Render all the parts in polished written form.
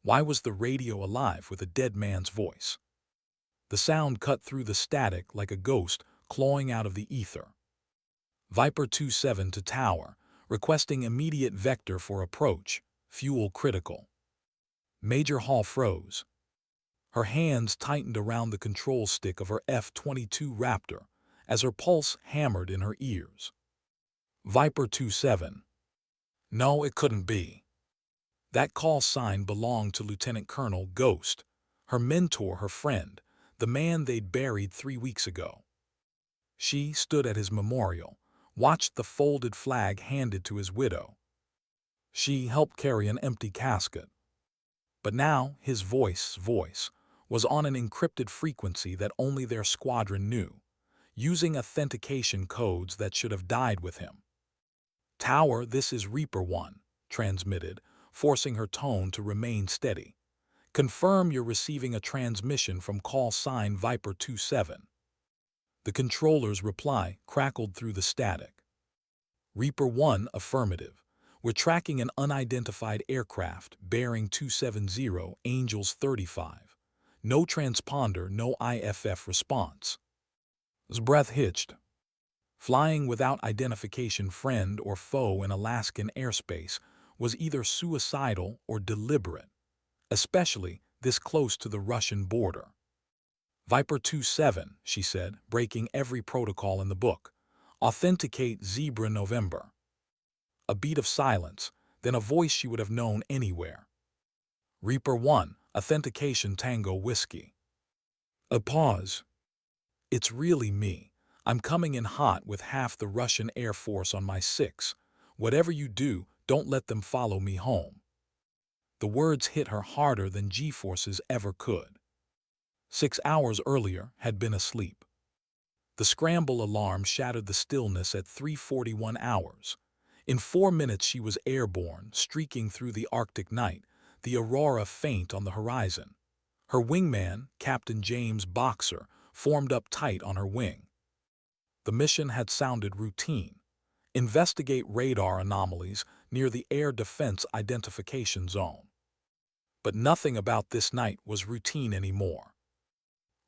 Why was the radio alive with a dead man's voice? The sound cut through the static like a ghost clawing out of the ether. Viper 27 to tower, requesting immediate vector for approach, fuel critical. Major Hall froze. Her hands tightened around the control stick of her F-22 Raptor as her pulse hammered in her ears. Viper 27. No, it couldn't be. That call sign belonged to Lieutenant Colonel Ghost, her mentor, her friend, the man they'd buried 3 weeks ago. She stood at his memorial, watched the folded flag handed to his widow. She helped carry an empty casket. But now his voice was on an encrypted frequency that only their squadron knew, using authentication codes that should have died with him. Tower, this is Reaper 1, transmitted, forcing her tone to remain steady. Confirm you're receiving a transmission from call sign Viper 27. The controller's reply crackled through the static. Reaper 1, affirmative. We're tracking an unidentified aircraft bearing 270 Angels 35. No transponder, no IFF response. His breath hitched. Flying without identification, friend or foe in Alaskan airspace, was either suicidal or deliberate, especially this close to the Russian border. Viper 27, she said, breaking every protocol in the book. Authenticate Zebra November. A beat of silence, then a voice she would have known anywhere. Reaper 1, authentication Tango Whiskey. A pause. It's really me. I'm coming in hot with half the Russian Air Force on my 6. Whatever you do, don't let them follow me home. The words hit her harder than G-forces ever could. 6 hours earlier had been asleep. The scramble alarm shattered the stillness at 3:41 hours. In 4 minutes she was airborne, streaking through the Arctic night, the aurora faint on the horizon. Her wingman, Captain James Boxer, formed up tight on her wing. The mission had sounded routine. Investigate radar anomalies near the Air Defense Identification Zone. But nothing about this night was routine anymore.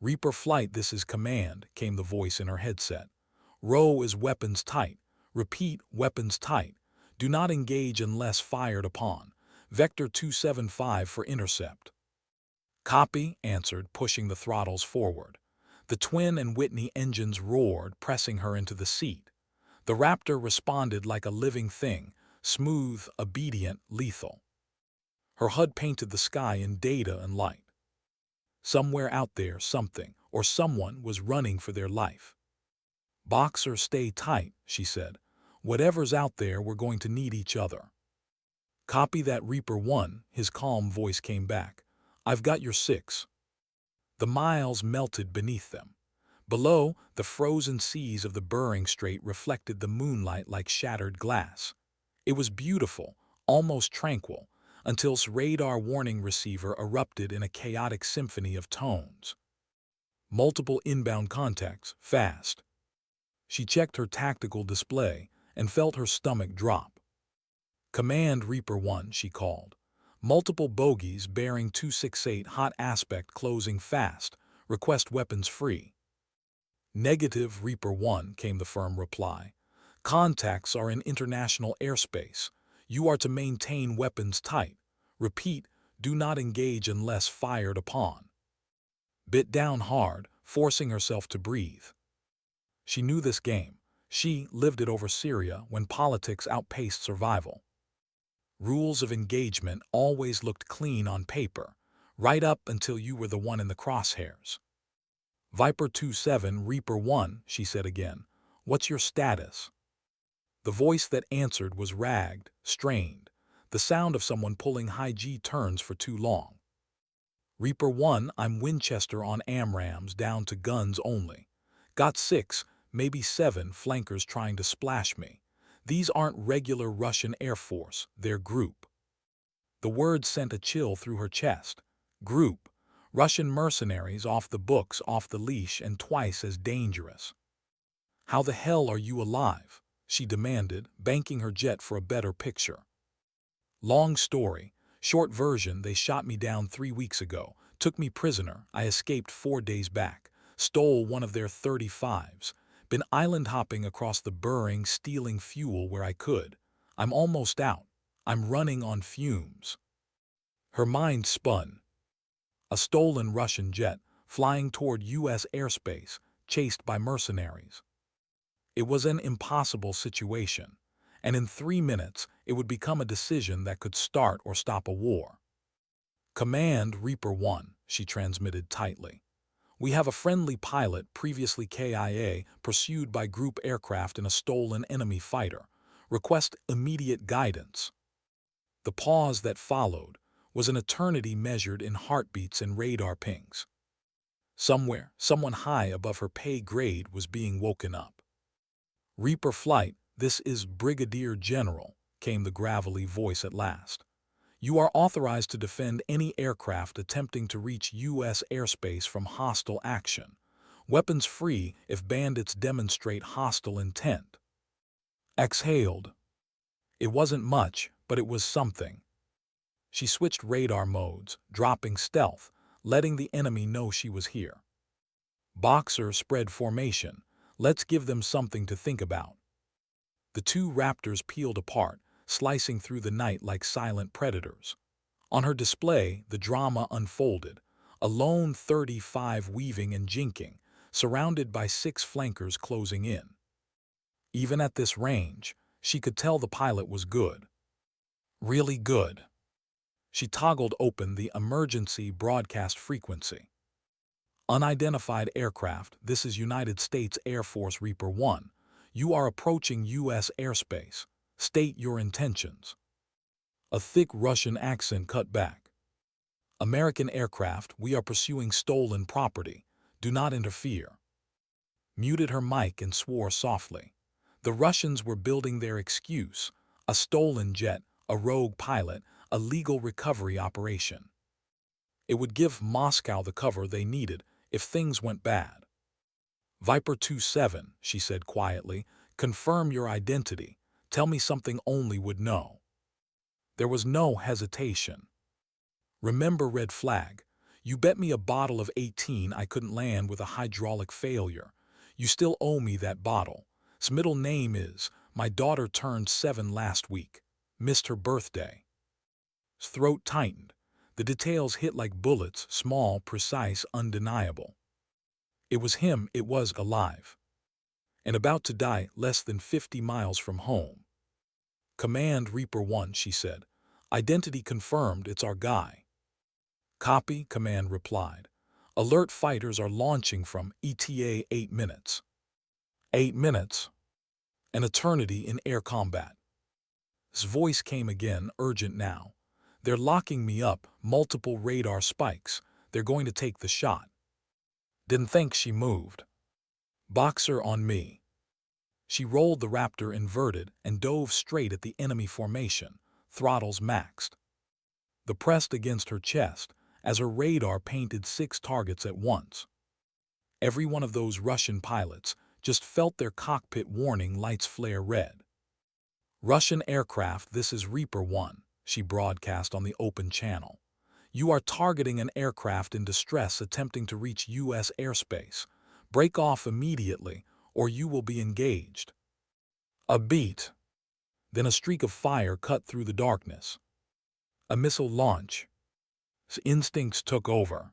Reaper Flight, this is command, came the voice in her headset. Row is weapons tight. Repeat, weapons tight. Do not engage unless fired upon. Vector 275 for intercept. Copy, answered, pushing the throttles forward. The Twin and Whitney engines roared, pressing her into the seat. The Raptor responded like a living thing, smooth, obedient, lethal. Her HUD painted the sky in data and light. Somewhere out there, something or someone was running for their life. Boxer, stay tight, she said. Whatever's out there, we're going to need each other. Copy that, Reaper 1, his calm voice came back. I've got your 6. The miles melted beneath them. Below, the frozen seas of the Bering Strait reflected the moonlight like shattered glass. It was beautiful, almost tranquil, until its radar warning receiver erupted in a chaotic symphony of tones. Multiple inbound contacts, fast. She checked her tactical display and felt her stomach drop. Command Reaper 1, she called. Multiple bogies bearing 268 hot aspect closing fast. Request weapons free. Negative, Reaper 1, came the firm reply. Contacts are in international airspace. You are to maintain weapons tight. Repeat, do not engage unless fired upon. Bit down hard, forcing herself to breathe. She knew this game. She lived it over Syria when politics outpaced survival. Rules of engagement always looked clean on paper, right up until you were the one in the crosshairs. Viper 27, Reaper 1, she said again. What's your status? The voice that answered was ragged, strained, the sound of someone pulling high G turns for too long. Reaper 1, I'm Winchester on AMRAAMs down to guns only. Got 6, maybe 7 flankers trying to splash me. These aren't regular Russian Air Force, they're group. The word sent a chill through her chest. Group. Russian mercenaries, off the books, off the leash, and twice as dangerous. How the hell are you alive? She demanded, banking her jet for a better picture. Long story. Short version, they shot me down 3 weeks ago, took me prisoner, I escaped 4 days back, stole one of their 35s, been island hopping across the Bering stealing fuel where I could. I'm almost out. I'm running on fumes. Her mind spun. A stolen Russian jet, flying toward U.S. airspace, chased by mercenaries. It was an impossible situation, and in 3 minutes it would become a decision that could start or stop a war. "Command Reaper 1, she transmitted tightly. "We have a friendly pilot previously KIA pursued by group aircraft in a stolen enemy fighter. Request immediate guidance." The pause that followed was an eternity measured in heartbeats and radar pings. Somewhere, someone high above her pay grade was being woken up. "Reaper Flight, this is Brigadier General," came the gravelly voice at last. "You are authorized to defend any aircraft attempting to reach U.S. airspace from hostile action. Weapons free if bandits demonstrate hostile intent." Exhaled. It wasn't much, but it was something. She switched radar modes, dropping stealth, letting the enemy know she was here. Boxer spread formation. Let's give them something to think about. The two raptors peeled apart, slicing through the night like silent predators. On her display, the drama unfolded, a lone 35 weaving and jinking, surrounded by 6 flankers closing in. Even at this range, she could tell the pilot was good. Really good. She toggled open the emergency broadcast frequency. "Unidentified aircraft, this is United States Air Force Reaper 1. You are approaching U.S. airspace. State your intentions." A thick Russian accent cut back. "American aircraft, we are pursuing stolen property. Do not interfere." Muted her mic and swore softly. The Russians were building their excuse: a stolen jet, a rogue pilot, a legal recovery operation. It would give Moscow the cover they needed if things went bad. "Viper 27, she said quietly, "confirm your identity. Tell me something only would know." There was no hesitation. "Remember red flag. You bet me a bottle of 18 I couldn't land with a hydraulic failure. You still owe me that bottle. His middle name is, my daughter turned 7 last week. Missed her birthday." His throat tightened. The details hit like bullets, small, precise, undeniable. It was him, it was alive. And about to die less than 50 miles from home. "Command Reaper 1, she said. "Identity confirmed, it's our guy." "Copy," Command replied. "Alert fighters are launching from ETA 8 minutes. 8 minutes? An eternity in air combat." His voice came again, urgent now. "They're locking me up, multiple radar spikes. They're going to take the shot." Didn't think she moved. "Boxer on me." She rolled the Raptor inverted and dove straight at the enemy formation, throttles maxed. The pressed against her chest as her radar painted 6 targets at once. Every one of those Russian pilots just felt their cockpit warning lights flare red. "Russian aircraft, this is Reaper 1, she broadcast on the open channel. "You are targeting an aircraft in distress attempting to reach U.S. airspace. Break off immediately, or you will be engaged." A beat. Then a streak of fire cut through the darkness. A missile launch. His instincts took over.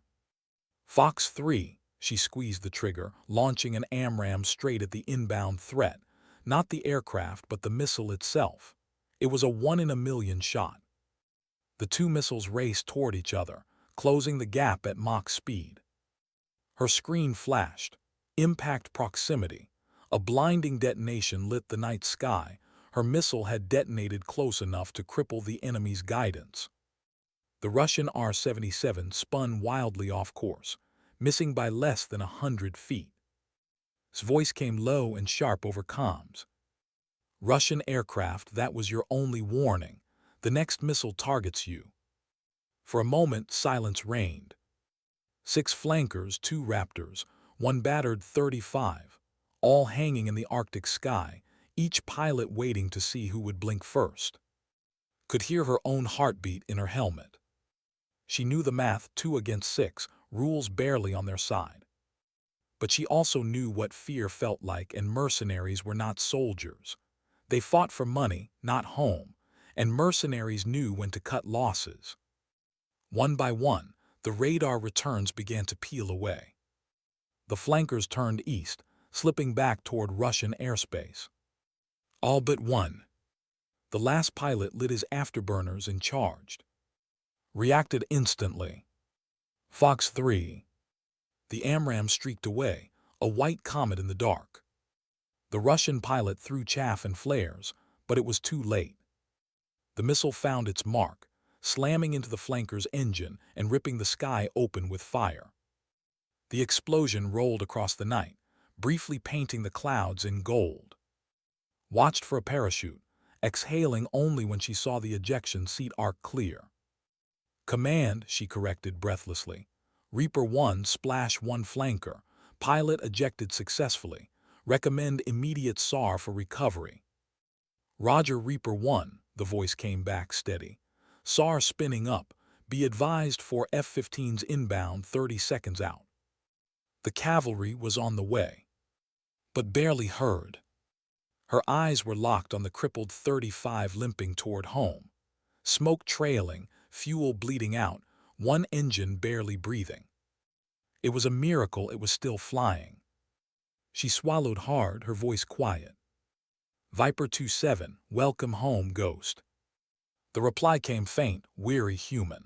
"Fox 3, she squeezed the trigger, launching an AMRAAM straight at the inbound threat. Not the aircraft, but the missile itself. It was a 1 in a million shot. The 2 missiles raced toward each other, closing the gap at Mach speed. Her screen flashed. Impact proximity. A blinding detonation lit the night sky. Her missile had detonated close enough to cripple the enemy's guidance. The Russian R-77 spun wildly off course, missing by less than 100 feet. His voice came low and sharp over comms. "Russian aircraft, that was your only warning. The next missile targets you." For a moment, silence reigned. 6 flankers, 2 Raptors, 1 battered 35, all hanging in the Arctic sky, each pilot waiting to see who would blink first. could hear her own heartbeat in her helmet. She knew the math 2 against 6, rules barely on their side. But she also knew what fear felt like, and mercenaries were not soldiers. They fought for money, not home, and mercenaries knew when to cut losses. One by one, the radar returns began to peel away. The flankers turned east, slipping back toward Russian airspace. All but one. The last pilot lit his afterburners and charged. Reacted instantly. Fox 3. The AMRAAM streaked away, a white comet in the dark. The Russian pilot threw chaff and flares, but it was too late. The missile found its mark, slamming into the flanker's engine and ripping the sky open with fire. The explosion rolled across the night, briefly painting the clouds in gold. Watched for a parachute, exhaling only when she saw the ejection seat arc clear. Command, she corrected breathlessly. Reaper 1 splash 1 flanker. Pilot ejected successfully. Recommend immediate SAR for recovery. Roger, Reaper 1, the voice came back steady. SAR spinning up. Be advised for F-15s inbound 30 seconds out. The cavalry was on the way, but barely heard. Her eyes were locked on the crippled 35 limping toward home. Smoke trailing, fuel bleeding out, one engine barely breathing. It was a miracle it was still flying. She swallowed hard, her voice quiet. Viper 27, welcome home, Ghost. The reply came faint, weary, human.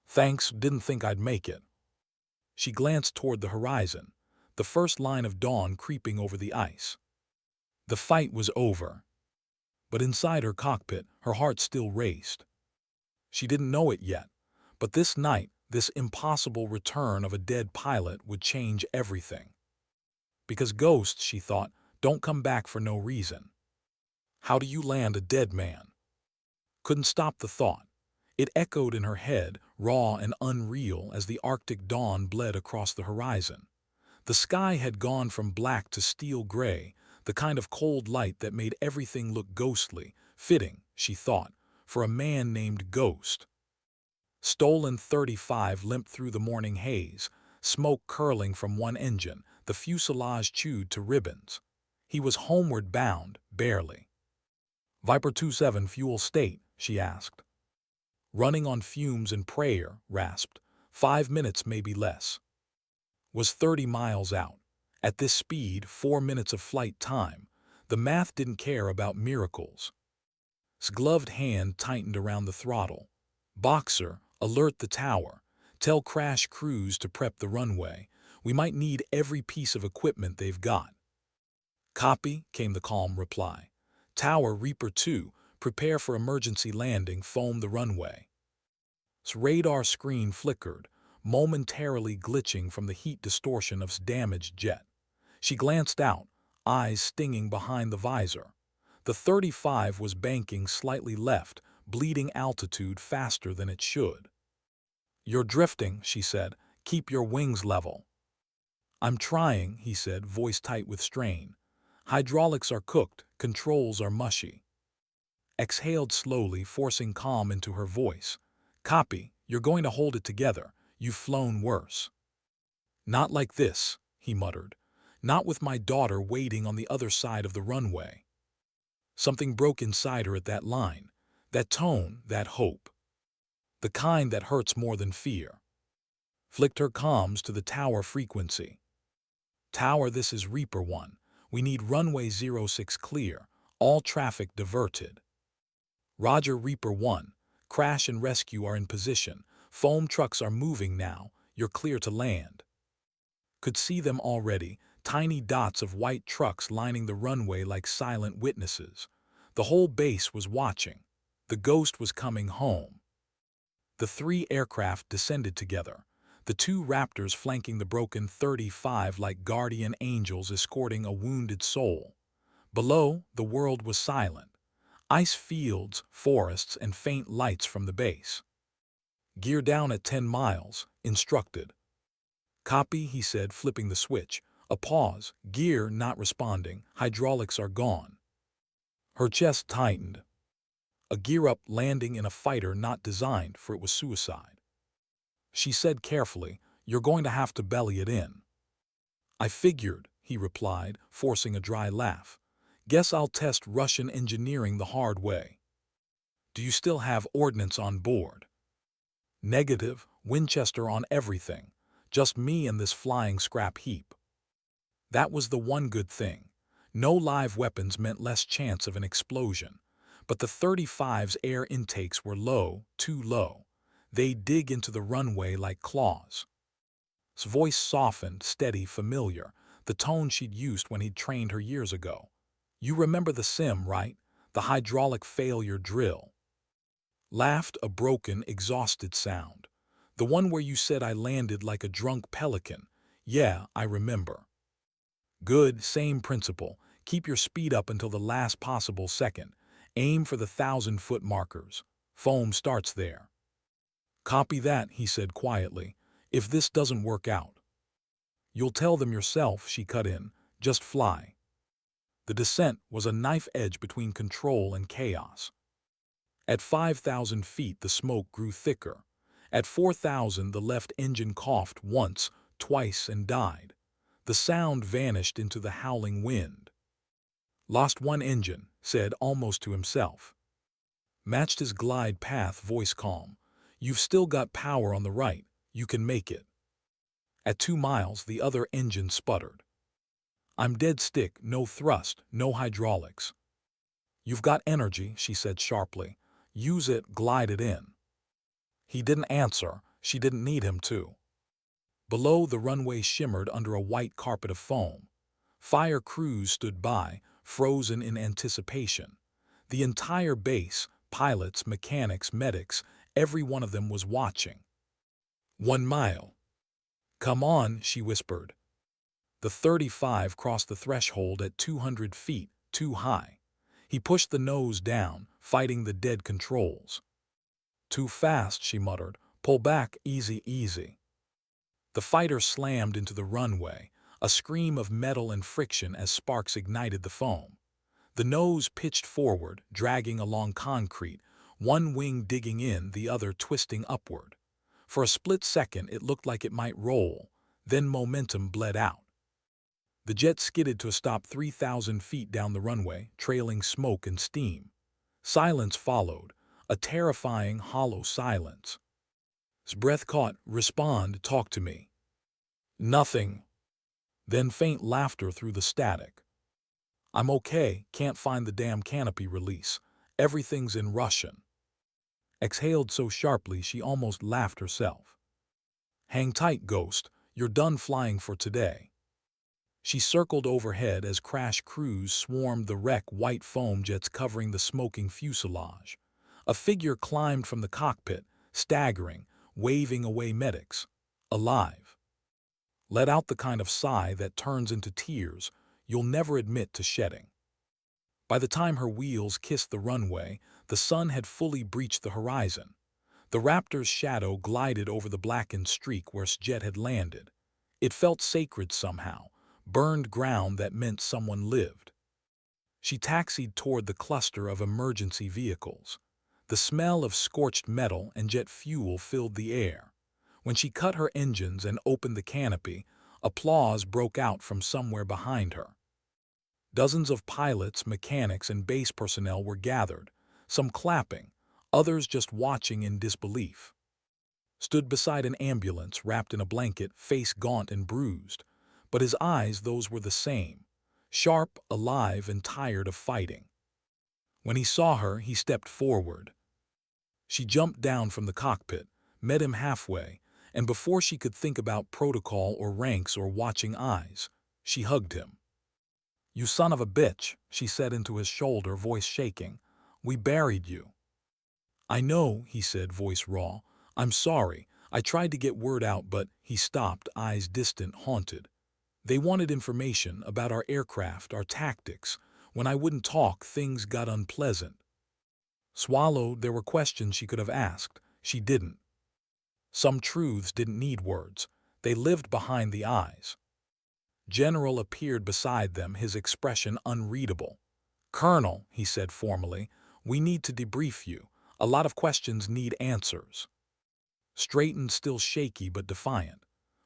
Thanks, didn't think I'd make it. She glanced toward the horizon, the first line of dawn creeping over the ice. The fight was over. But inside her cockpit, her heart still raced. She didn't know it yet, but this night, this impossible return of a dead pilot would change everything. Because ghosts, she thought, don't come back for no reason. How do you land a dead man? Couldn't stop the thought. It echoed in her head, raw and unreal, as the Arctic dawn bled across the horizon. The sky had gone from black to steel gray, the kind of cold light that made everything look ghostly, fitting, she thought, for a man named Ghost. Stolen 35 limped through the morning haze, smoke curling from one engine, the fuselage chewed to ribbons. He was homeward bound, barely. Viper 27 fuel state, she asked. Running on fumes and prayer, rasped. 5 minutes, maybe less. Was 30 miles out. At this speed, 4 minutes of flight time. The math didn't care about miracles. His gloved hand tightened around the throttle. Boxer, alert the tower. Tell crash crews to prep the runway. We might need every piece of equipment they've got. Copy, came the calm reply. Tower, Reaper 2, prepare for emergency landing, foam the runway. His radar screen flickered, momentarily glitching from the heat distortion of his damaged jet. She glanced out, eyes stinging behind the visor. The 35 was banking slightly left, bleeding altitude faster than it should. You're drifting, she said. Keep your wings level. I'm trying, he said, voice tight with strain. Hydraulics are cooked, controls are mushy. Exhaled slowly, forcing calm into her voice. Copy, you're going to hold it together. You've flown worse. Not like this, he muttered. Not with my daughter waiting on the other side of the runway. Something broke inside her at that line, that tone, that hope. The kind that hurts more than fear. Flicked her comms to the tower frequency. Tower, this is Reaper 1. We need runway 06 clear, all traffic diverted. Roger, Reaper 1. Crash and rescue are in position. Foam trucks are moving now. You're clear to land. Could see them already, tiny dots of white trucks lining the runway like silent witnesses. The whole base was watching. The Ghost was coming home. The 3 aircraft descended together, the 2 Raptors flanking the broken 35 like guardian angels escorting a wounded soul. Below, the world was silent. Ice fields, forests, and faint lights from the base. Gear down at 10 miles, instructed. Copy, he said, flipping the switch. A pause, gear not responding, hydraulics are gone. Her chest tightened. A gear-up landing in a fighter not designed for it was suicide. She said carefully, "You're going to have to belly it in." "I figured," he replied, forcing a dry laugh. "Guess I'll test Russian engineering the hard way." "Do you still have ordnance on board?" "Negative, Winchester on everything. Just me and this flying scrap heap." That was the one good thing. No live weapons meant less chance of an explosion. But the 35's air intakes were low, too low. They'd dig into the runway like claws. His voice softened, steady, familiar, the tone she'd used when he'd trained her years ago. "You remember the sim, right? The hydraulic failure drill." Laughed a broken, exhausted sound. "The one where you said I landed like a drunk pelican. Yeah, I remember." "Good, same principle. Keep your speed up until the last possible second. Aim for the 1,000-foot markers. Foam starts there." "Copy that," he said quietly. "If this doesn't work out." "You'll tell them yourself," she cut in. "Just fly." The descent was a knife edge between control and chaos. At 5,000 feet, the smoke grew thicker. At 4,000, the left engine coughed once, twice, and died. The sound vanished into the howling wind. "Lost one engine," said almost to himself. Matched his glide path, voice calm. "You've still got power on the right. You can make it." At 2 miles, the other engine sputtered. "I'm dead stick, no thrust, no hydraulics." "You've got energy," she said sharply. "Use it, glide it in." He didn't answer. She didn't need him to. Below, the runway shimmered under a white carpet of foam. Fire crews stood by, frozen in anticipation. The entire base, pilots, mechanics, medics, every one of them was watching. 1 mile. "Come on," she whispered. The 35 crossed the threshold at 200 feet, too high. He pushed the nose down, fighting the dead controls. "Too fast," she muttered. "Pull back, easy, easy." The fighter slammed into the runway, a scream of metal and friction as sparks ignited the foam. The nose pitched forward, dragging along concrete, one wing digging in, the other twisting upward. For a split second, it looked like it might roll, then momentum bled out. The jet skidded to a stop 3,000 feet down the runway, trailing smoke and steam. Silence followed, a terrifying, hollow silence. His breath caught. "Respond, talk to me." "Nothing." Then faint laughter through the static. "I'm okay, can't find the damn canopy release. Everything's in Russian." Exhaled so sharply she almost laughed herself. "Hang tight, Ghost, you're done flying for today." She circled overhead as crash crews swarmed the wreck, white foam jets covering the smoking fuselage. A figure climbed from the cockpit, staggering, waving away medics. Alive. Let out the kind of sigh that turns into tears you'll never admit to shedding. By the time her wheels kissed the runway, the sun had fully breached the horizon. The Raptor's shadow glided over the blackened streak where jet had landed. It felt sacred somehow, burned ground that meant someone lived. She taxied toward the cluster of emergency vehicles. The smell of scorched metal and jet fuel filled the air. When she cut her engines and opened the canopy, applause broke out from somewhere behind her. Dozens of pilots, mechanics, and base personnel were gathered, some clapping, others just watching in disbelief. Stood beside an ambulance, wrapped in a blanket, face gaunt and bruised, but his eyes, those were the same, sharp, alive, and tired of fighting. When he saw her, he stepped forward. She jumped down from the cockpit, met him halfway, and before she could think about protocol or ranks or watching eyes, she hugged him. "You son of a bitch," she said into his shoulder, voice shaking. "We buried you." "I know," he said, voice raw. "I'm sorry. I tried to get word out, but—" He stopped, eyes distant, haunted. "They wanted information about our aircraft, our tactics. When I wouldn't talk, things got unpleasant." Swallowed, there were questions she could have asked. She didn't. Some truths didn't need words. They lived behind the eyes. General appeared beside them, his expression unreadable. "Colonel," he said formally, We need to debrief you. A lot of questions need answers. Straightened, still shaky but defiant.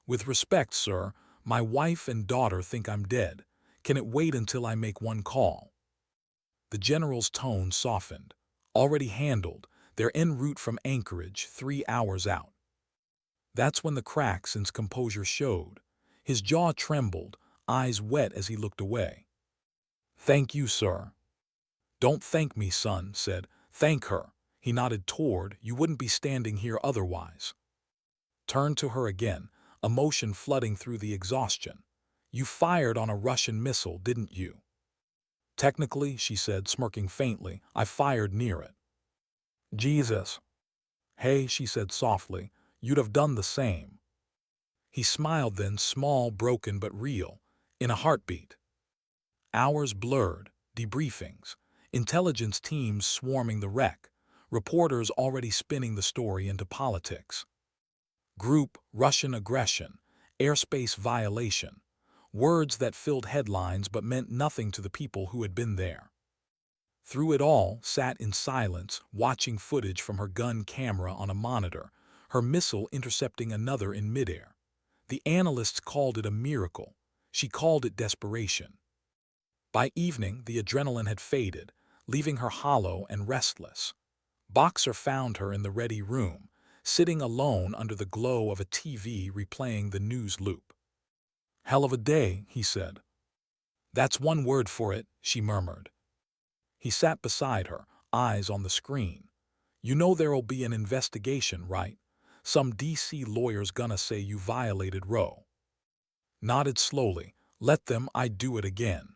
With respect, sir, my wife and daughter think I'm dead. Can it wait until I make one call? The general's tone softened. Already handled. They're en route from Anchorage, 3 hours out. That's when the cracks in his composure showed. His jaw trembled, eyes wet as he looked away. Thank you, sir. Don't thank me, son, said. Thank her. He nodded toward. You wouldn't be standing here otherwise. Turned to her again, emotion flooding through the exhaustion. You fired on a Russian missile, didn't you? Technically, she said, smirking faintly, I fired near it. Jesus. Hey, she said softly, you'd have done the same. He smiled then, small, broken but real, in a heartbeat. Hours blurred, debriefings, intelligence teams swarming the wreck, reporters already spinning the story into politics. Group, Russian aggression, airspace violation, words that filled headlines but meant nothing to the people who had been there. Through it all, sat in silence, watching footage from her gun camera on a monitor, her missile intercepting another in midair. The analysts called it a miracle. She called it desperation. By evening, the adrenaline had faded, leaving her hollow and restless. Boxer found her in the ready room, sitting alone under the glow of a TV replaying the news loop. Hell of a day, he said. That's one word for it, she murmured. He sat beside her, eyes on the screen. You know there'll be an investigation, right? Some DC lawyer's gonna say you violated Roe. Nodded slowly. Let them, I'd do it again.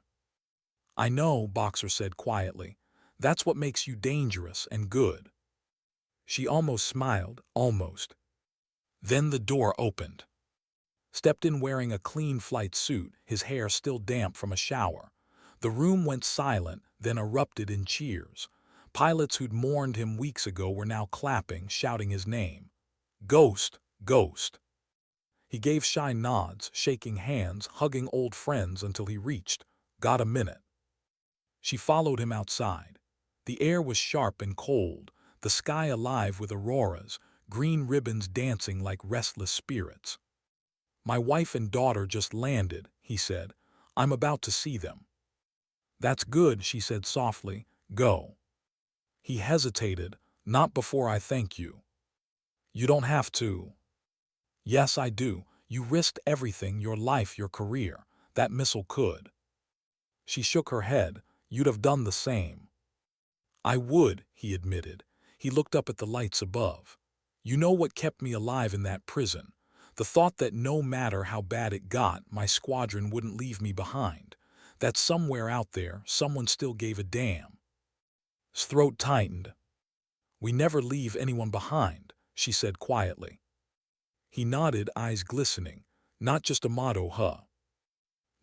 I know, Boxer said quietly. That's what makes you dangerous and good. She almost smiled, almost. Then the door opened. Stepped in wearing a clean flight suit, his hair still damp from a shower. The room went silent, then erupted in cheers. Pilots who'd mourned him weeks ago were now clapping, shouting his name. Ghost, Ghost. He gave shy nods, shaking hands, hugging old friends until he reached. Got a minute. She followed him outside. The air was sharp and cold, the sky alive with auroras, green ribbons dancing like restless spirits. My wife and daughter just landed, he said. I'm about to see them. That's good, she said softly. Go. He hesitated. Not before I thank you. You don't have to. Yes, I do. You risked everything, your life, your career. That missile could. She shook her head. You'd have done the same. I would, he admitted. He looked up at the lights above. You know what kept me alive in that prison? The thought that no matter how bad it got, my squadron wouldn't leave me behind. That somewhere out there, someone still gave a damn. His throat tightened. We never leave anyone behind, she said quietly. He nodded, eyes glistening. Not just a motto, huh?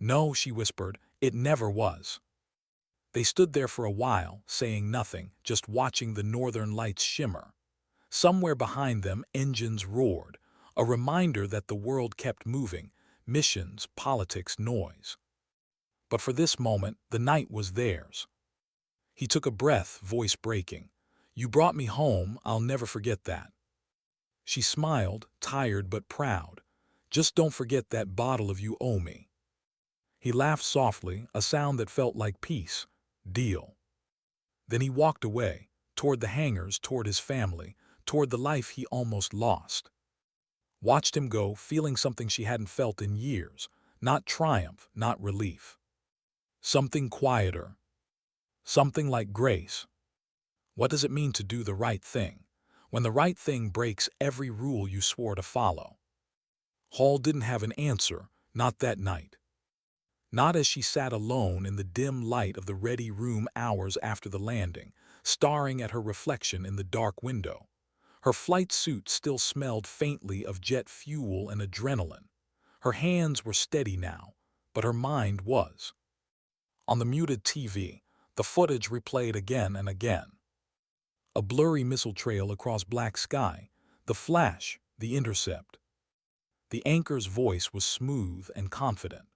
No, she whispered, it never was. They stood there for a while, saying nothing, just watching the northern lights shimmer. Somewhere behind them, engines roared, a reminder that the world kept moving, missions, politics, noise. But for this moment, the night was theirs. He took a breath, voice breaking. You brought me home, I'll never forget that. She smiled, tired but proud. Just don't forget that bottle of you owe me. He laughed softly, a sound that felt like peace. Deal. Then he walked away, toward the hangars, toward his family, toward the life he almost lost. Watched him go, feeling something she hadn't felt in years. Not triumph, not relief. Something quieter. Something like grace. What does it mean to do the right thing, when the right thing breaks every rule you swore to follow? Hall didn't have an answer, not that night. Not as she sat alone in the dim light of the ready room hours after the landing, staring at her reflection in the dark window. Her flight suit still smelled faintly of jet fuel and adrenaline. Her hands were steady now, but her mind was. On the muted TV, the footage replayed again and again. A blurry missile trail across black sky, the flash, the intercept. The anchor's voice was smooth and confident.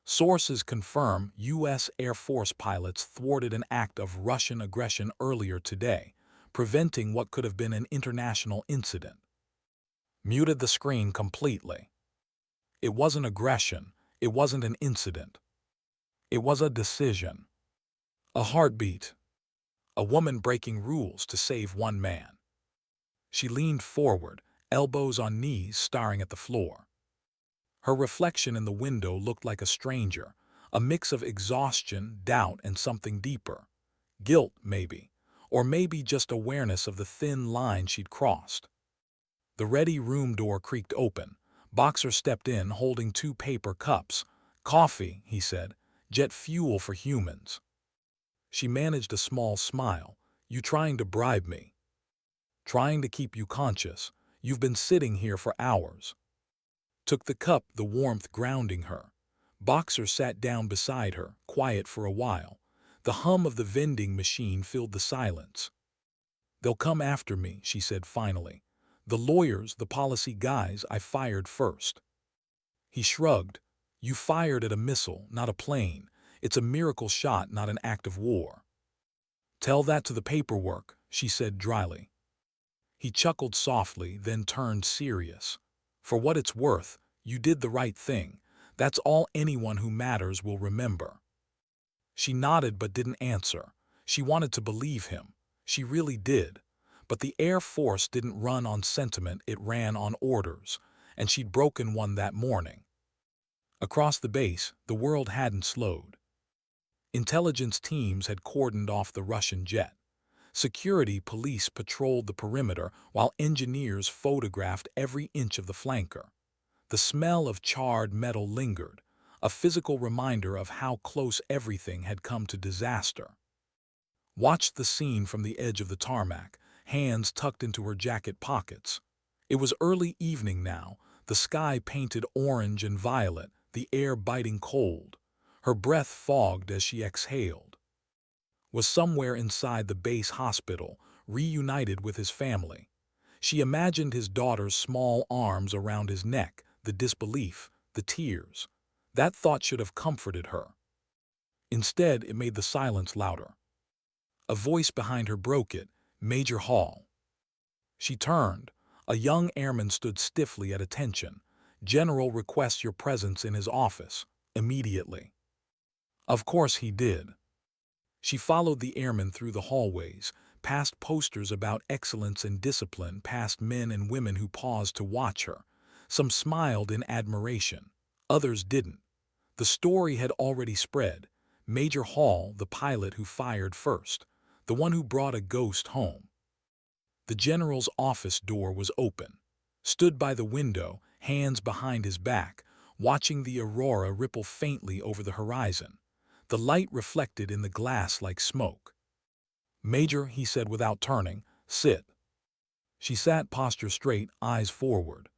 Sources confirm U.S. Air Force pilots thwarted an act of Russian aggression earlier today, preventing what could have been an international incident. Muted the screen completely. It wasn't aggression. It wasn't an incident. It was a decision. A heartbeat. A woman breaking rules to save one man. She leaned forward, elbows on knees, staring at the floor. Her reflection in the window looked like a stranger, a mix of exhaustion, doubt, and something deeper. Guilt, maybe. Or maybe just awareness of the thin line she'd crossed. The ready room door creaked open. Boxer stepped in, holding 2 paper cups. "Coffee," he said. "Jet fuel for humans." She managed a small smile. "You trying to bribe me?" "Trying to keep you conscious. You've been sitting here for hours." Took the cup, the warmth grounding her. Boxer sat down beside her, quiet for a while. The hum of the vending machine filled the silence. "They'll come after me," she said finally. "The lawyers, the policy guys I fired first." He shrugged. "You fired at a missile, not a plane. It's a miracle shot, not an act of war." "Tell that to the paperwork," she said dryly. He chuckled softly, then turned serious. "For what it's worth, you did the right thing. That's all anyone who matters will remember." She nodded but didn't answer. She wanted to believe him. She really did. But the Air Force didn't run on sentiment, it ran on orders, and she'd broken one that morning. Across the base, the world hadn't slowed. Intelligence teams had cordoned off the Russian jet. Security police patrolled the perimeter while engineers photographed every inch of the flanker. The smell of charred metal lingered, a physical reminder of how close everything had come to disaster. Watched the scene from the edge of the tarmac, hands tucked into her jacket pockets. It was early evening now, the sky painted orange and violet, the air biting cold. Her breath fogged as she exhaled. Was somewhere inside the base hospital, reunited with his family. She imagined his daughter's small arms around his neck, the disbelief, the tears. That thought should have comforted her. Instead, it made the silence louder. A voice behind her broke it. "Major Hall." She turned. A young airman stood stiffly at attention. "General requests your presence in his office, immediately." Of course he did. She followed the airman through the hallways, past posters about excellence and discipline, past men and women who paused to watch her. Some smiled in admiration. Others didn't. The story had already spread. Major Hall, the pilot who fired first, the one who brought a ghost home. The general's office door was open. Stood by the window, hands behind his back, watching the aurora ripple faintly over the horizon. The light reflected in the glass like smoke. "Major," he said without turning, "sit." She sat, posture straight, eyes forward.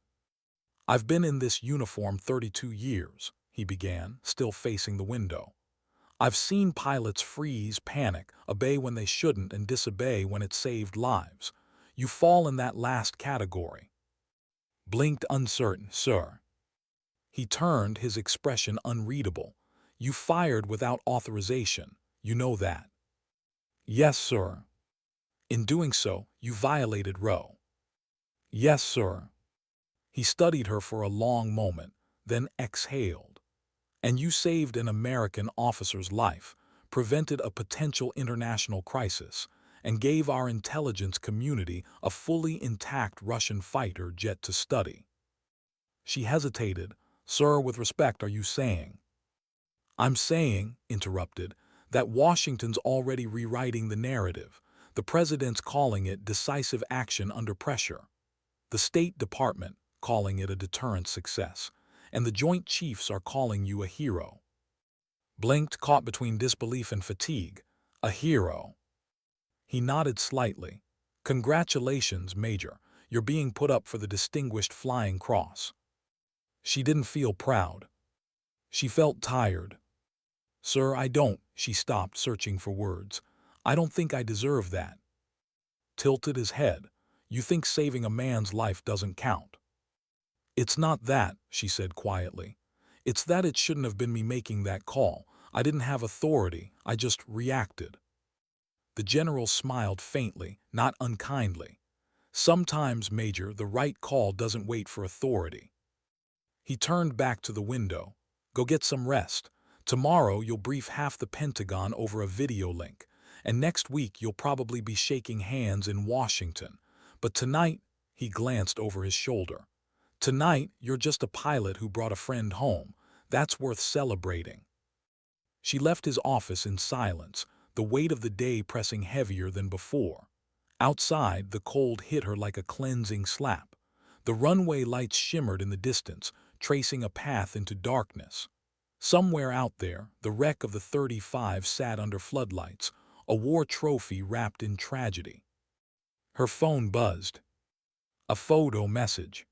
"I've been in this uniform 32 years, he began, still facing the window. "I've seen pilots freeze, panic, obey when they shouldn't, and disobey when it saved lives. You fall in that last category." Blinked uncertain. "Sir." He turned, his expression unreadable. "You fired without authorization. You know that." "Yes, sir." "In doing so, you violated Roe." "Yes, sir." He studied her for a long moment, then exhaled. "And you saved an American officer's life, prevented a potential international crisis, and gave our intelligence community a fully intact Russian fighter jet to study." She hesitated. "Sir, with respect, are you saying—" "I'm saying," interrupted, "that Washington's already rewriting the narrative. The president's calling it decisive action under pressure. The State Department calling it a deterrent success. And the Joint Chiefs are calling you a hero." Blinked, caught between disbelief and fatigue. "A hero." He nodded slightly. "Congratulations, Major. You're being put up for the Distinguished Flying Cross." She didn't feel proud. She felt tired. "Sir, I don't," she stopped, searching for words. "I don't think I deserve that." Tilted his head. "You think saving a man's life doesn't count." "It's not that," she said quietly. It's that it shouldn't have been me making that call. I didn't have authority, I just reacted. The general smiled faintly, not unkindly. Sometimes, Major, the right call doesn't wait for authority. He turned back to the window. Go get some rest. Tomorrow you'll brief half the Pentagon over a video link, and next week you'll probably be shaking hands in Washington. But tonight, he glanced over his shoulder. Tonight, you're just a pilot who brought a friend home. That's worth celebrating. She left his office in silence, the weight of the day pressing heavier than before. Outside, the cold hit her like a cleansing slap. The runway lights shimmered in the distance, tracing a path into darkness. Somewhere out there, the wreck of the 35 sat under floodlights, a war trophy wrapped in tragedy. Her phone buzzed. A photo message.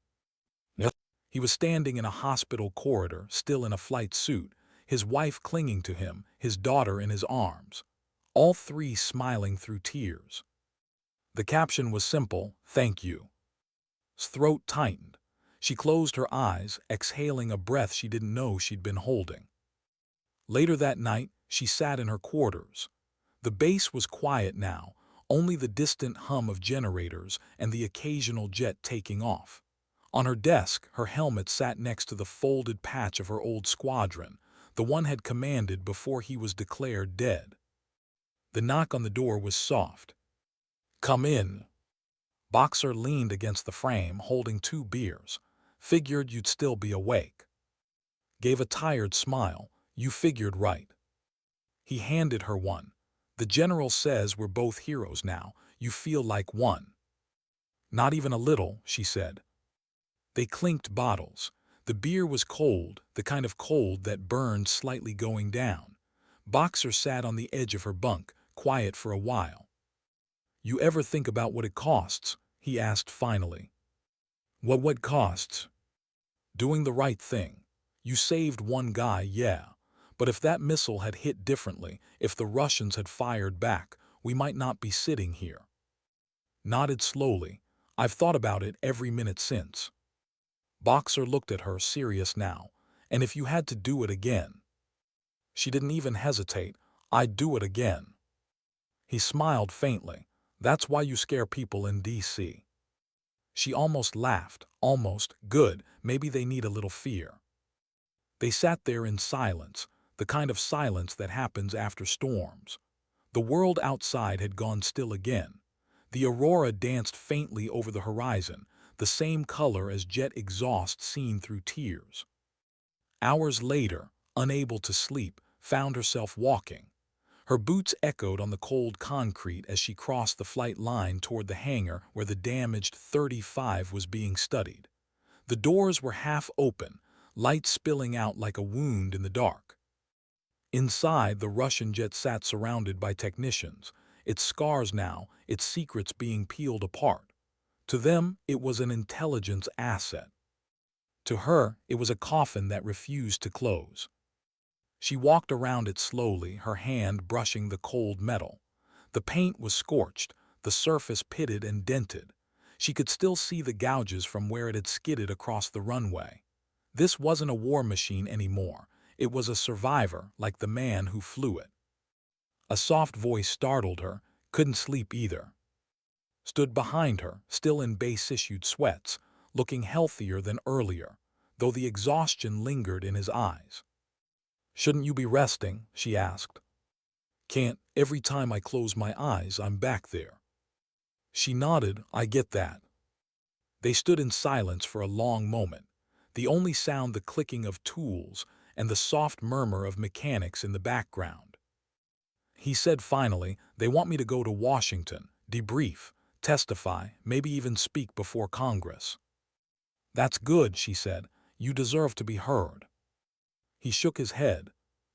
Yes. He was standing in a hospital corridor, still in a flight suit, his wife clinging to him, his daughter in his arms, all three smiling through tears. The caption was simple, "Thank you." His throat tightened. She closed her eyes, exhaling a breath she didn't know she'd been holding. Later that night, she sat in her quarters. The base was quiet now, only the distant hum of generators and the occasional jet taking off. On her desk, her helmet sat next to the folded patch of her old squadron, the one had commanded before he was declared dead. The knock on the door was soft. "Come in." Boxer leaned against the frame, holding 2 beers. "Figured you'd still be awake." Gave a tired smile. "You figured right." He handed her one. "The general says we're both heroes now. You feel like one." "Not even a little," she said. They clinked bottles. The beer was cold, the kind of cold that burned slightly going down. Boxer sat on the edge of her bunk, quiet for a while. "You ever think about what it costs?" he asked finally. What costs?" "Doing the right thing. You saved one guy, yeah. But if that missile had hit differently, if the Russians had fired back, we might not be sitting here." Nodded slowly. "I've thought about it every minute since." Boxer looked at her, serious now. "And if you had to do it again?" She didn't even hesitate. "I'd do it again." He smiled faintly. "That's why you scare people in D.C. She almost laughed. Almost. "Good, maybe they need a little fear." They sat there in silence, the kind of silence that happens after storms. The world outside had gone still again. The aurora danced faintly over the horizon, the same color as jet exhaust seen through tears. Hours later, unable to sleep, found herself walking. Her boots echoed on the cold concrete as she crossed the flight line toward the hangar where the damaged 35 was being studied. The doors were half open, light spilling out like a wound in the dark. Inside, the Russian jet sat surrounded by technicians, its scars now, its secrets being peeled apart. To them, it was an intelligence asset. To her, it was a coffin that refused to close. She walked around it slowly, her hand brushing the cold metal. The paint was scorched, the surface pitted and dented. She could still see the gouges from where it had skidded across the runway. This wasn't a war machine anymore. It was a survivor, like the man who flew it. A soft voice startled her, couldn't sleep either. Stood behind her, still in base-issued sweats, looking healthier than earlier, though the exhaustion lingered in his eyes. "Shouldn't you be resting?" she asked. "Can't. Every time I close my eyes, I'm back there." She nodded. "I get that." They stood in silence for a long moment, the only sound the clicking of tools and the soft murmur of mechanics in the background. He said finally, "They want me to go to Washington, debrief, testify, maybe even speak before Congress." "That's good," she said. "You deserve to be heard." He shook his head.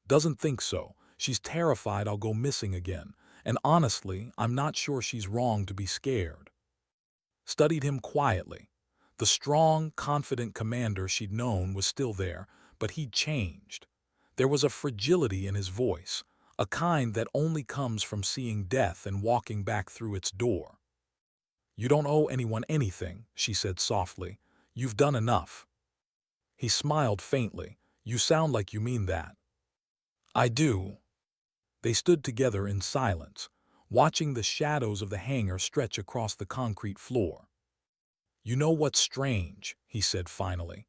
"Doesn't think so. She's terrified I'll go missing again, and honestly, I'm not sure she's wrong to be scared." Studied him quietly. The strong, confident commander she'd known was still there, but he'd changed. There was a fragility in his voice, a kind that only comes from seeing death and walking back through its door. "You don't owe anyone anything," she said softly. "You've done enough." He smiled faintly. You sound like you mean that. I do. They stood together in silence, watching the shadows of the hangar stretch across the concrete floor. You know what's strange, he said finally.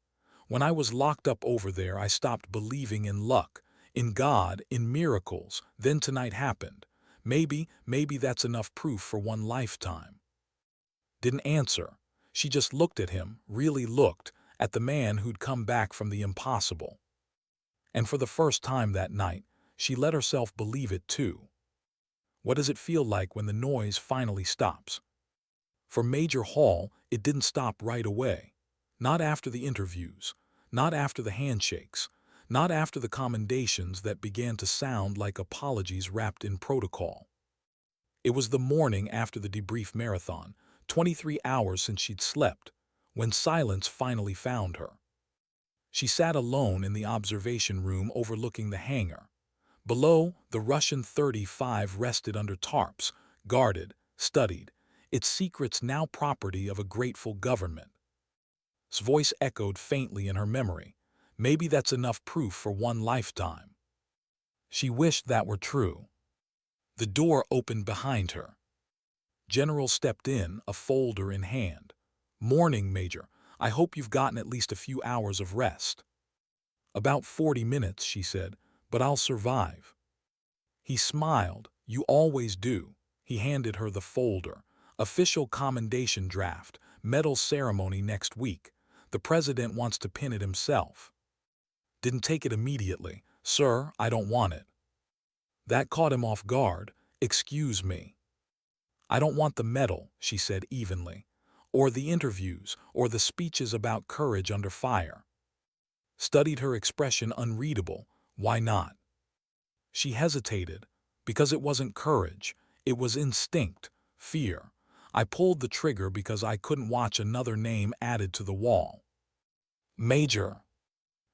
When I was locked up over there, I stopped believing in luck, in God, in miracles. Then tonight happened. Maybe that's enough proof for one lifetime. Didn't answer. She just looked at him, really looked, at the man who'd come back from the impossible. And for the first time that night, she let herself believe it too. What does it feel like when the noise finally stops? For Major Hall, it didn't stop right away. Not after the interviews, not after the handshakes, not after the commendations that began to sound like apologies wrapped in protocol. It was the morning after the debrief marathon, 23 hours since she'd slept, when silence finally found her. She sat alone in the observation room overlooking the hangar. Below, the Russian 35 rested under tarps, guarded, studied, its secrets now property of a grateful government. His voice echoed faintly in her memory. Maybe that's enough proof for one lifetime. She wished that were true. The door opened behind her. General stepped in, a folder in hand. "Morning, Major. I hope you've gotten at least a few hours of rest." "About 40 minutes," she said, "but I'll survive." He smiled. "You always do." He handed her the folder. "Official commendation draft. Medal ceremony next week. The president wants to pin it himself." Didn't take it immediately. "Sir, I don't want it." That caught him off guard. "Excuse me." "I don't want the medal," she said evenly, "or the interviews, or the speeches about courage under fire." Studied her expression unreadable. "Why not?" She hesitated. "Because it wasn't courage. It was instinct, fear. I pulled the trigger because I couldn't watch another name added to the wall." "Major."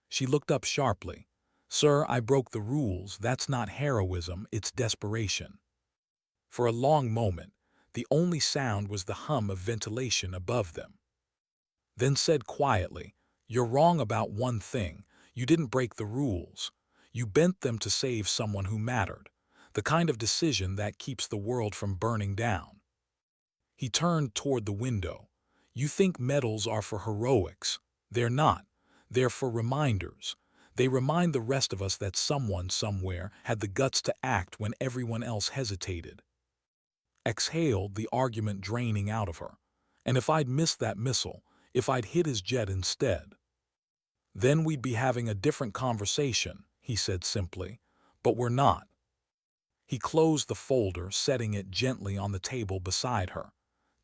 She looked up sharply. "Sir, I broke the rules. That's not heroism, it's desperation." For a long moment, the only sound was the hum of ventilation above them. Then said quietly, "You're wrong about one thing. You didn't break the rules. You bent them to save someone who mattered, the kind of decision that keeps the world from burning down." He turned toward the window. "You think medals are for heroics. They're not. They're for reminders. They remind the rest of us that someone somewhere had the guts to act when everyone else hesitated." Exhaled, the argument draining out of her. "And if I'd missed that missile, if I'd hit his jet instead?" "Then we'd be having a different conversation," he said simply. "But we're not." He closed the folder, setting it gently on the table beside her.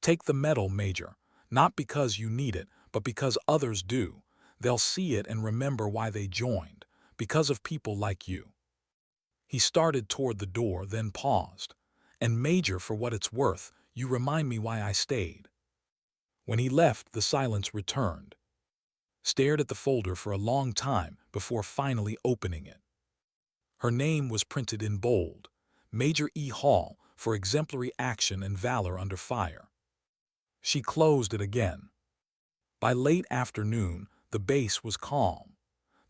"Take the medal, Major. Not because you need it, but because others do. They'll see it and remember why they joined. Because of people like you." He started toward the door, then paused. "And Major, for what it's worth, you remind me why I stayed." When he left, the silence returned. Stared at the folder for a long time before finally opening it. Her name was printed in bold. Major E. Hall, for exemplary action and valor under fire. She closed it again. By late afternoon, the base was calm.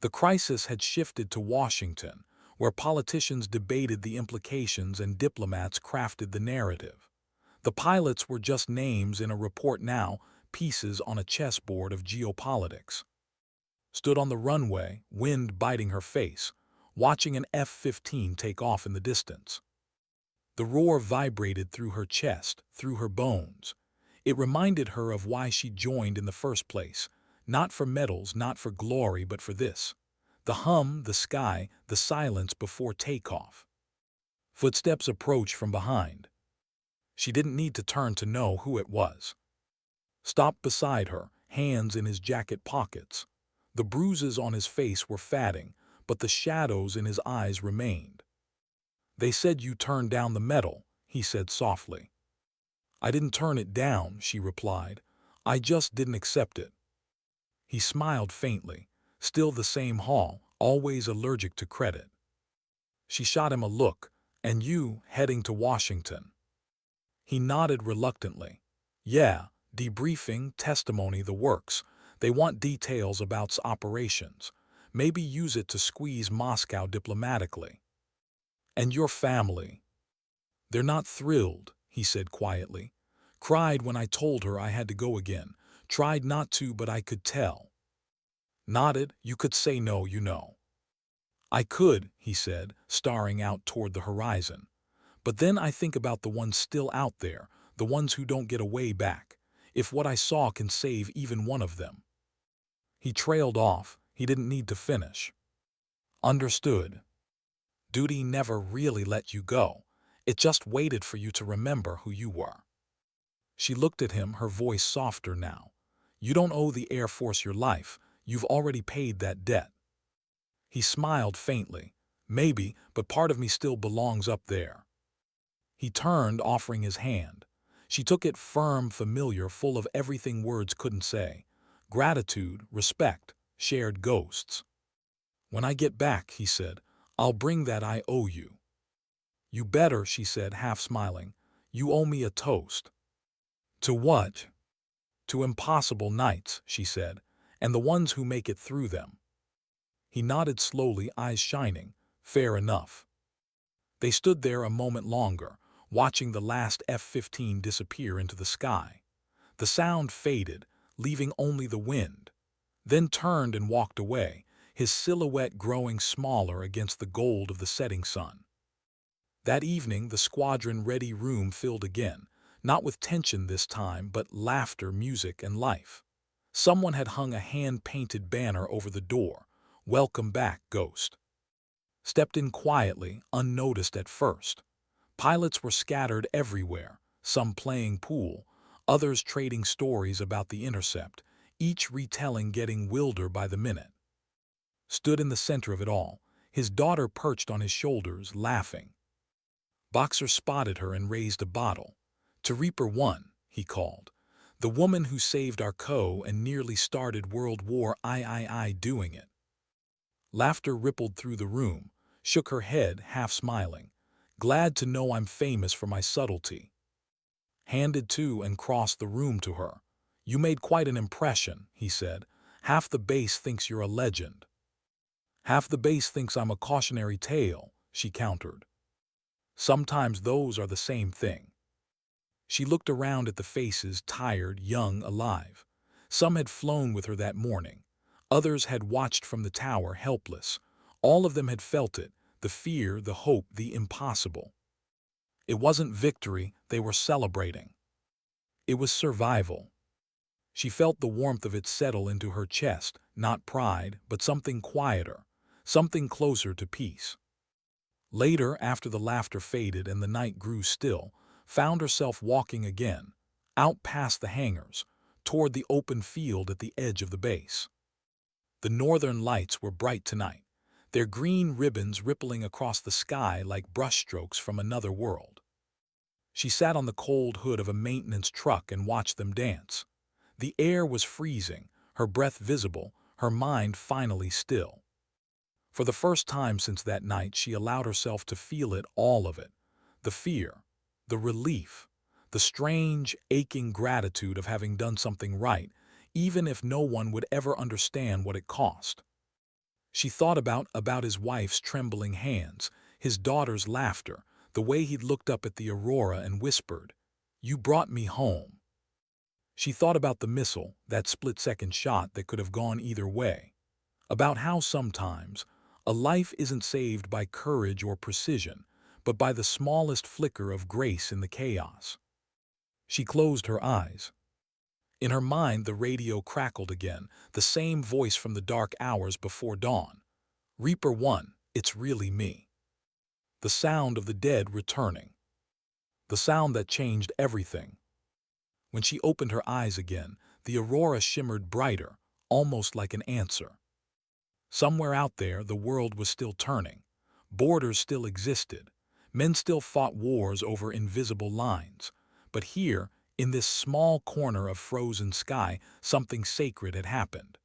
The crisis had shifted to Washington, where politicians debated the implications and diplomats crafted the narrative. The pilots were just names in a report now, pieces on a chessboard of geopolitics. Stood on the runway, wind biting her face, watching an F-15 take off in the distance. The roar vibrated through her chest, through her bones. It reminded her of why she joined in the first place, not for medals, not for glory, but for this. The hum, the sky, the silence before takeoff. Footsteps approached from behind. She didn't need to turn to know who it was. Stopped beside her, hands in his jacket pockets. The bruises on his face were fading, but the shadows in his eyes remained. "They said you turned down the medal," he said softly. "I didn't turn it down," she replied. "I just didn't accept it." He smiled faintly. Still the same Hall, always allergic to credit. She shot him a look. "And you, heading to Washington?" He nodded reluctantly. "Yeah, debriefing, testimony, the works. They want details about operations. Maybe use it to squeeze Moscow diplomatically. And your family. They're not thrilled, he said quietly. Cried when I told her I had to go again. Tried not to, but I could tell. Nodded, you could say no, you know. I could, he said, staring out toward the horizon. But then I think about the ones still out there, the ones who don't get a way back. If what I saw can save even one of them. He trailed off. He didn't need to finish. Understood. Duty never really let you go. It just waited for you to remember who you were. She looked at him, her voice softer now. You don't owe the Air Force your life. You've already paid that debt. He smiled faintly. Maybe, but part of me still belongs up there. He turned, offering his hand. She took it firm, familiar, full of everything words couldn't say. Gratitude, respect, shared ghosts. When I get back, he said, I'll bring that I owe you. You better, she said, half smiling. You owe me a toast. To what? To impossible nights, she said, and the ones who make it through them. He nodded slowly, eyes shining. Fair enough. They stood there a moment longer, watching the last F-15 disappear into the sky. The sound faded, leaving only the wind, then turned and walked away, his silhouette growing smaller against the gold of the setting sun. That evening, the squadron-ready room filled again, not with tension this time, but laughter, music, and life. Someone had hung a hand-painted banner over the door. Welcome back, Ghost. Stepped in quietly, unnoticed at first. Pilots were scattered everywhere, some playing pool, others trading stories about the intercept, each retelling getting wilder by the minute. Stood in the center of it all, his daughter perched on his shoulders, laughing. Boxer spotted her and raised a bottle. To Reaper 1, he called. The woman who saved our and nearly started World War I doing it. Laughter rippled through the room, shook her head, half smiling. Glad to know I'm famous for my subtlety. Handed two and crossed the room to her. You made quite an impression, he said. Half the base thinks you're a legend. Half the base thinks I'm a cautionary tale, she countered. Sometimes those are the same thing. She looked around at the faces, tired, young, alive. Some had flown with her that morning. Others had watched from the tower, helpless. All of them had felt it, the fear, the hope, the impossible. It wasn't victory they were celebrating. It was survival. She felt the warmth of it settle into her chest, not pride, but something quieter, something closer to peace. Later, after the laughter faded and the night grew still, found herself walking again, out past the hangars, toward the open field at the edge of the base. The northern lights were bright tonight, their green ribbons rippling across the sky like brushstrokes from another world. She sat on the cold hood of a maintenance truck and watched them dance. The air was freezing, her breath visible, her mind finally still. For the first time since that night, she allowed herself to feel it, all of it. The fear, the relief, the strange, aching gratitude of having done something right, even if no one would ever understand what it cost. She thought about his wife's trembling hands, his daughter's laughter, the way he'd looked up at the aurora and whispered, "You brought me home." She thought about the missile, that split-second shot that could have gone either way. About how sometimes a life isn't saved by courage or precision, but by the smallest flicker of grace in the chaos. She closed her eyes. In her mind, the radio crackled again, the same voice from the dark hours before dawn. Reaper 1, it's really me. The sound of the dead returning. The sound that changed everything. When she opened her eyes again, the aurora shimmered brighter, almost like an answer. Somewhere out there, the world was still turning. Borders still existed. Men still fought wars over invisible lines. But here, in this small corner of frozen sky, something sacred had happened.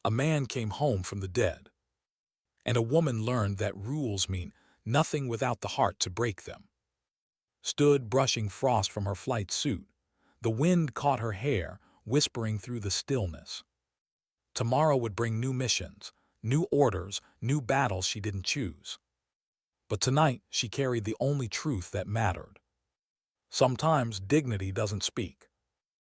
A man came home from the dead. And a woman learned that rules mean nothing without the heart to break them. Stood brushing frost from her flight suit. The wind caught her hair, whispering through the stillness. Tomorrow would bring new missions, new orders, new battles she didn't choose. But tonight she carried the only truth that mattered. Sometimes dignity doesn't speak.